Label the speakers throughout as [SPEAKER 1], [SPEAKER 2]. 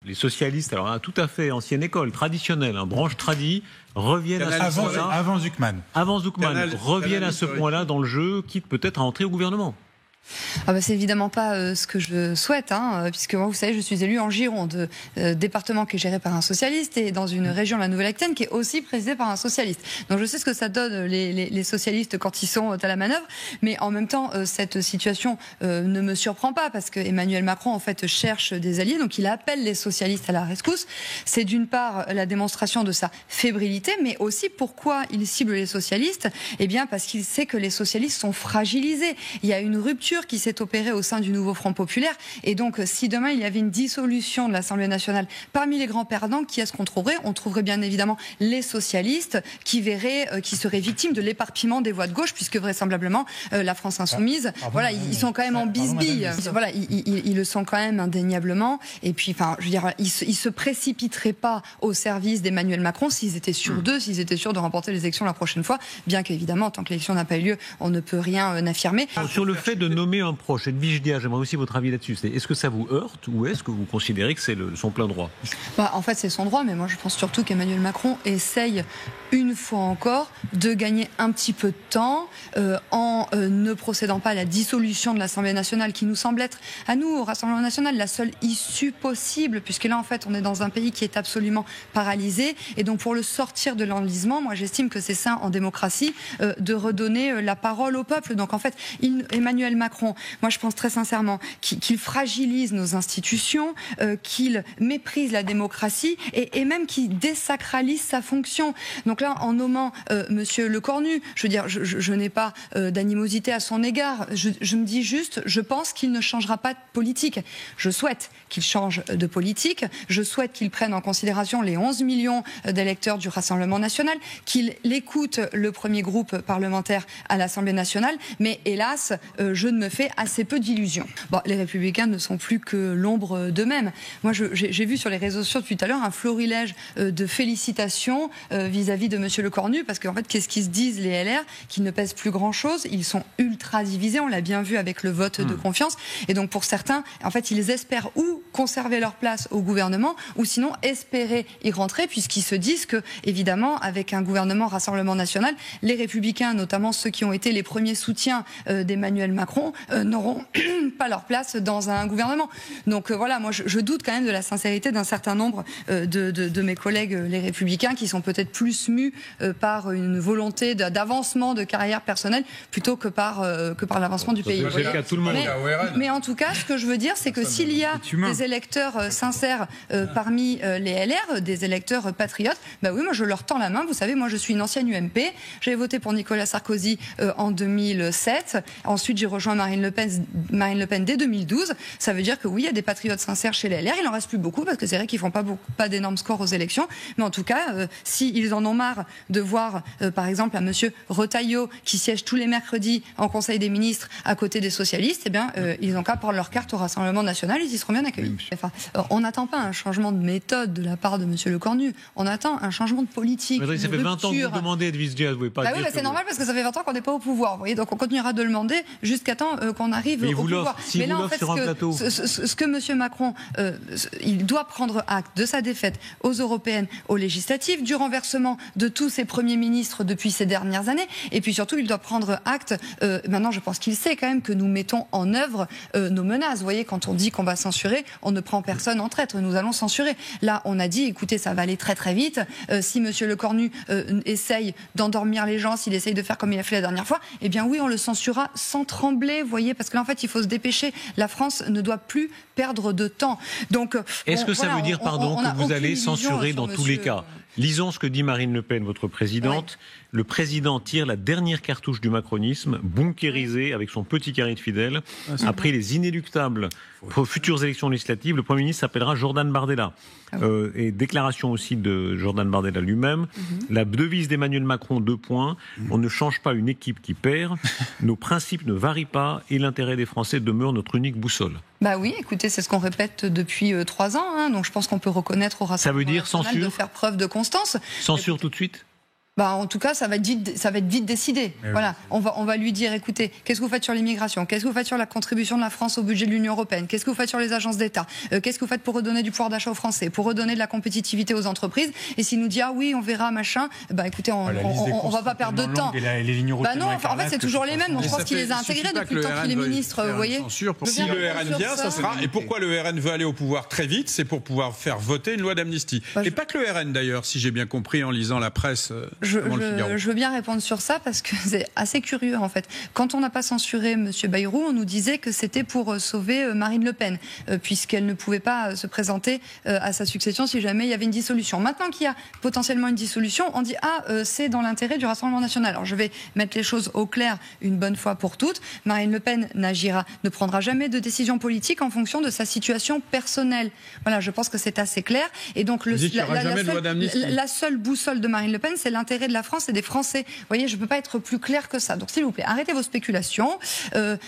[SPEAKER 1] Les socialistes, alors tout à fait ancienne école, traditionnelle, branche tradie, reviennent à ce point-là.
[SPEAKER 2] Avant Zuckman.
[SPEAKER 1] Avant Zuckman, reviennent à ce point-là dans le jeu, quitte peut-être à entrer au gouvernement.
[SPEAKER 3] C'est évidemment pas ce que je souhaite, puisque moi, vous savez, je suis élue en Gironde, département qui est géré par un socialiste, et dans une région, la Nouvelle-Aquitaine, qui est aussi présidée par un socialiste. Donc je sais ce que ça donne les socialistes quand ils sont à la manœuvre, mais en même temps, cette situation ne me surprend pas, parce que Emmanuel Macron, en fait, cherche des alliés, donc il appelle les socialistes à la rescousse. C'est d'une part la démonstration de sa fébrilité, mais aussi pourquoi il cible les socialistes. Eh bien, parce qu'il sait que les socialistes sont fragilisés. Il y a une rupture qui s'est opérée au sein du nouveau Front populaire, et donc si demain il y avait une dissolution de l'Assemblée nationale, parmi les grands perdants, qui est-ce qu'on trouverait? On trouverait bien évidemment les socialistes, qui seraient victimes de l'éparpillement des voix de gauche, puisque vraisemblablement la France insoumise, ils sont quand même en bisbille. Ils le sont quand même indéniablement. Et puis, je veux dire, ils se précipiteraient pas au service d'Emmanuel Macron s'ils étaient sûrs d'eux, s'ils étaient sûrs de remporter les élections la prochaine fois. Bien qu'évidemment, tant que l'élection n'a pas eu lieu, on ne peut rien affirmer.
[SPEAKER 1] Sur le fait de nommer un proche, Edwige Dia, j'aimerais aussi votre avis là-dessus. Est-ce que ça vous heurte ou est-ce que vous considérez que c'est son plein droit?
[SPEAKER 3] En fait, c'est son droit, mais moi je pense surtout qu'Emmanuel Macron essaye une fois encore de gagner un petit peu de temps en ne procédant pas à la dissolution de l'Assemblée nationale, qui nous semble être, à nous, au Rassemblement national, la seule issue possible, puisque là, en fait, on est dans un pays qui est absolument paralysé. Et donc, pour le sortir de l'enlisement, moi, j'estime que c'est sain en démocratie de redonner la parole au peuple. Donc, en fait, Emmanuel Macron, moi, je pense très sincèrement qu'il fragilise nos institutions, qu'il méprise la démocratie et même qu'il désacralise sa fonction. Donc là, en nommant Monsieur Lecornu, je veux dire, je n'ai pas d'animosité à son égard. Je me dis juste, je pense qu'il ne changera pas de politique. Je souhaite qu'il change de politique. Je souhaite qu'il prenne en considération les 11 millions d'électeurs du Rassemblement national, qu'il écoute le premier groupe parlementaire à l'Assemblée nationale. Mais hélas, je ne me fais assez peu d'illusions. Les Républicains ne sont plus que l'ombre d'eux-mêmes. Moi, j'ai vu sur les réseaux sociaux depuis tout à l'heure un florilège de félicitations vis-à-vis de Monsieur Lecornu, parce qu'en fait, qu'est-ce qu'ils se disent les LR, qui ne pèsent plus grand-chose? Ils sont ultra divisés, on l'a bien vu avec le vote de confiance. Et donc, pour certains, en fait, ils espèrent ou conserver leur place au gouvernement, ou sinon espérer y rentrer, puisqu'ils se disent que, évidemment, avec un gouvernement Rassemblement national, les Républicains, notamment ceux qui ont été les premiers soutiens d'Emmanuel Macron, n'auront pas leur place dans un gouvernement. Donc voilà, moi je doute quand même de la sincérité d'un certain nombre de mes collègues les Républicains, qui sont peut-être plus mus par une volonté d'avancement de carrière personnelle plutôt que par l'avancement du pays. Mais en tout cas, ce que je veux dire, c'est que s'il y a des électeurs sincères parmi les LR, des électeurs patriotes, oui, moi je leur tends la main. Vous savez, moi je suis une ancienne UMP, j'ai voté pour Nicolas Sarkozy en 2007, ensuite j'ai rejoint Marine Le Pen dès 2012. Ça veut dire que oui, il y a des patriotes sincères chez les LR, il en reste plus beaucoup, parce que c'est vrai qu'ils font pas d'énormes scores aux élections, mais en tout cas, s'ils en ont marre de voir, par exemple, un monsieur Retailleau qui siège tous les mercredis en Conseil des ministres à côté des socialistes, ils n'ont qu'à prendre leur carte au Rassemblement national, ils y seront bien accueillis. On n'attend pas un changement de méthode de la part de monsieur Lecornu, on attend un changement de politique.
[SPEAKER 1] Ça fait 20 ans que vous demandez, Edwige Dia, vous pouvez pas dire
[SPEAKER 3] c'est normal, parce que ça fait 20 ans qu'on n'est pas au pouvoir, vous voyez, donc on continuera de le demander jusqu'à temps qu'on arrive au pouvoir.
[SPEAKER 1] Mais là, en fait,
[SPEAKER 3] ce que monsieur Macron, il doit prendre acte de sa défaite aux européennes, aux législatives, du renversement de tous ses premiers ministres depuis ces dernières années, et puis surtout, il doit prendre acte, maintenant je pense qu'il sait quand même que nous mettons en œuvre nos menaces. Vous voyez, quand on dit qu'on va censurer, on ne prend personne en traître, nous allons censurer. Là, on a dit, écoutez, ça va aller très très vite, si monsieur Lecornu essaye d'endormir les gens, s'il essaye de faire comme il a fait la dernière fois, oui, on le censurera sans trembler, vous voyez, parce que là, en fait, il faut se dépêcher. La France ne doit plus perdre de temps. Donc,
[SPEAKER 1] est-ce que ça veut dire, que vous allez censurer dans tous les cas? Lisons ce que dit Marine Le Pen, votre présidente. Oui. Le président tire la dernière cartouche du macronisme, bunkérisé avec son petit carré de fidèles. Après les inéluctables futures élections législatives, le Premier ministre s'appellera Jordan Bardella. Et déclaration aussi de Jordan Bardella lui-même. La devise d'Emmanuel Macron, 2 points. On ne change pas une équipe qui perd. Nos principes ne varient pas et l'intérêt des Français demeure notre unique boussole.
[SPEAKER 3] Oui, écoutez, c'est ce qu'on répète depuis 3 ans. Donc je pense qu'on peut reconnaître au Rassemblement national de faire preuve de constance.
[SPEAKER 1] Censure tout de suite?
[SPEAKER 3] En tout cas, ça va être vite décidé. Voilà, on va lui dire, écoutez, qu'est-ce que vous faites sur l'immigration? Qu'est-ce que vous faites sur la contribution de la France au budget de l'Union européenne? Qu'est-ce que vous faites sur les agences d'État? Qu'est-ce que vous faites pour redonner du pouvoir d'achat aux Français, pour redonner de la compétitivité aux entreprises? Et s'il nous dit oui, on verra, machin, écoutez, on va pas perdre de temps.
[SPEAKER 2] Les lignes rouges
[SPEAKER 3] Non, en fait, c'est toujours les mêmes. Donc je pense qu'il les a intégrés depuis le temps qu'il est ministre. Vous voyez.
[SPEAKER 4] Si le RN vient, ça sera. Et pourquoi le RN veut aller au pouvoir très vite? C'est pour pouvoir faire voter une loi d'amnistie. Et pas que le RN d'ailleurs, si j'ai bien compris en lisant la presse.
[SPEAKER 3] Je veux bien répondre sur ça parce que c'est assez curieux en fait. Quand on n'a pas censuré M. Bayrou, on nous disait que c'était pour sauver Marine Le Pen, puisqu'elle ne pouvait pas se présenter à sa succession si jamais il y avait une dissolution. Maintenant qu'il y a potentiellement une dissolution, on dit c'est dans l'intérêt du Rassemblement national. Alors je vais mettre les choses au clair une bonne fois pour toutes. Marine Le Pen ne prendra jamais de décision politique en fonction de sa situation personnelle. Voilà, je pense que c'est assez clair. Et donc la seule boussole de Marine Le Pen, c'est l'intérêt de la France et des Français. Vous voyez, je ne peux pas être plus clair que ça. Donc, s'il vous plaît, arrêtez vos spéculations.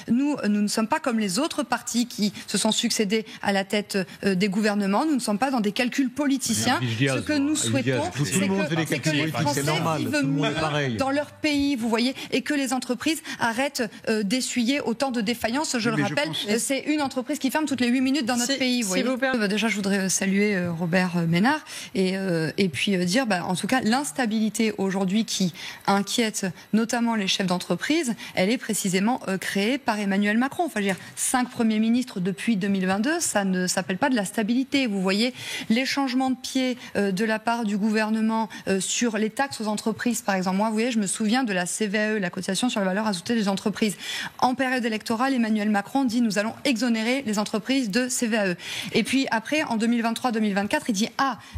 [SPEAKER 3] Nous ne sommes pas comme les autres partis qui se sont succédés à la tête des gouvernements. Nous ne sommes pas dans des calculs politiciens. Ce que nous souhaitons, c'est que les Français vivent mieux dans leur pays, vous voyez, et que les entreprises arrêtent d'essuyer autant de défaillances. Je le rappelle, c'est une entreprise qui ferme toutes les 8 minutes dans notre pays. Vous voyez. Déjà, je voudrais saluer Robert Ménard et puis dire, en tout cas, l'instabilité aujourd'hui qui inquiète notamment les chefs d'entreprise, elle est précisément créée par Emmanuel Macron. Enfin, je veux dire, 5 premiers ministres depuis 2022, ça ne s'appelle pas de la stabilité. Vous voyez, les changements de pied de la part du gouvernement sur les taxes aux entreprises, par exemple. Moi, vous voyez, je me souviens de la CVAE, la cotisation sur la valeur ajoutée des entreprises. En période électorale, Emmanuel Macron dit nous allons exonérer les entreprises de CVAE. Et puis après, en 2023-2024, il dit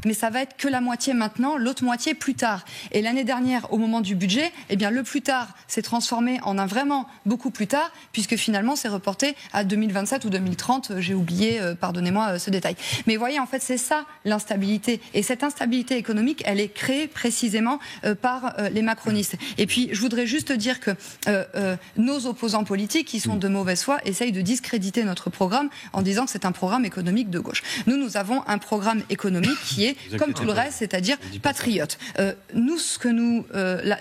[SPEAKER 3] mais ça va être que la moitié maintenant, l'autre moitié plus tard. Et l'année dernière, au moment du budget, le plus tard s'est transformé en un vraiment beaucoup plus tard, puisque finalement c'est reporté à 2027 ou 2030. J'ai oublié, pardonnez-moi ce détail. Mais vous voyez, en fait, c'est ça l'instabilité. Et cette instabilité économique, elle est créée précisément par les macronistes. Et puis, je voudrais juste dire que nos opposants politiques, qui sont de mauvaise foi, essayent de discréditer notre programme en disant que c'est un programme économique de gauche. Nous avons un programme économique qui est, comme tout le reste, c'est-à-dire patriote.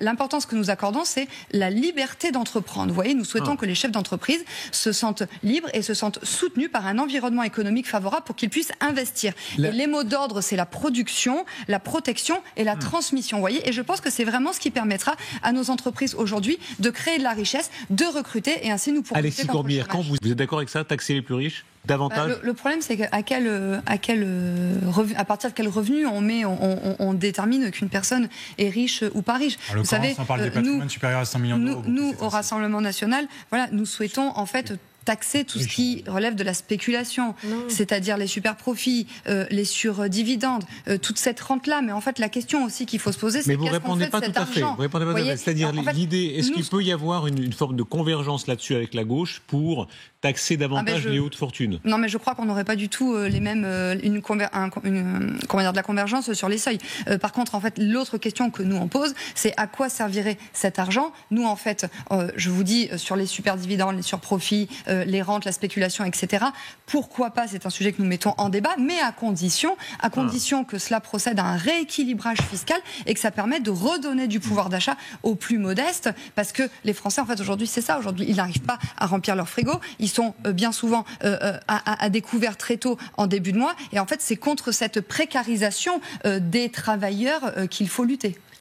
[SPEAKER 3] L'importance que nous accordons, c'est la liberté d'entreprendre. Vous voyez, nous souhaitons que les chefs d'entreprise se sentent libres et se sentent soutenus par un environnement économique favorable pour qu'ils puissent investir. Et les mots d'ordre, c'est la production, la protection et la transmission. Vous voyez, et je pense que c'est vraiment ce qui permettra à nos entreprises aujourd'hui de créer de la richesse, de recruter, et ainsi nous pourrons...
[SPEAKER 1] Alexis Corbière, quand vous êtes d'accord avec ça, taxer les plus riches davantage?
[SPEAKER 3] Le problème, c'est à partir de quel revenu on détermine qu'une personne est riche ou pas riche.
[SPEAKER 2] Vous savez, on parle des patrimoines supérieurs à 100 millions d'euros.
[SPEAKER 3] Nous, au Rassemblement national, nous souhaitons en fait taxer tout ce qui relève de la spéculation, c'est-à-dire les super-profits, les surdividendes, toute cette rente-là. Mais en fait, la question aussi qu'il faut se poser, c'est qu'est-ce qu'on fait de cet argent ?
[SPEAKER 1] Vous répondez pas tout à fait. C'est-à-dire l'idée, est-ce qu'il peut y avoir une forme de convergence là-dessus avec la gauche pour taxer davantage les hautes fortunes?
[SPEAKER 3] Non, mais je crois qu'on n'aurait pas du tout les mêmes de la convergence sur les seuils. Par contre, en fait, l'autre question que nous on pose, c'est à quoi servirait cet argent? Nous, en fait, je vous dis sur les super-dividendes, les surprofits, les rentes, la spéculation, etc. Pourquoi pas? C'est un sujet que nous mettons en débat, mais à condition que cela procède à un rééquilibrage fiscal et que ça permette de redonner du pouvoir d'achat aux plus modestes, parce que les Français, en fait, aujourd'hui, c'est ça. Aujourd'hui, ils n'arrivent pas à remplir leur frigo. Ils sont bien souvent à découvert très tôt en début de mois. Et en fait, c'est contre cette précarisation des travailleurs qu'il faut lutter.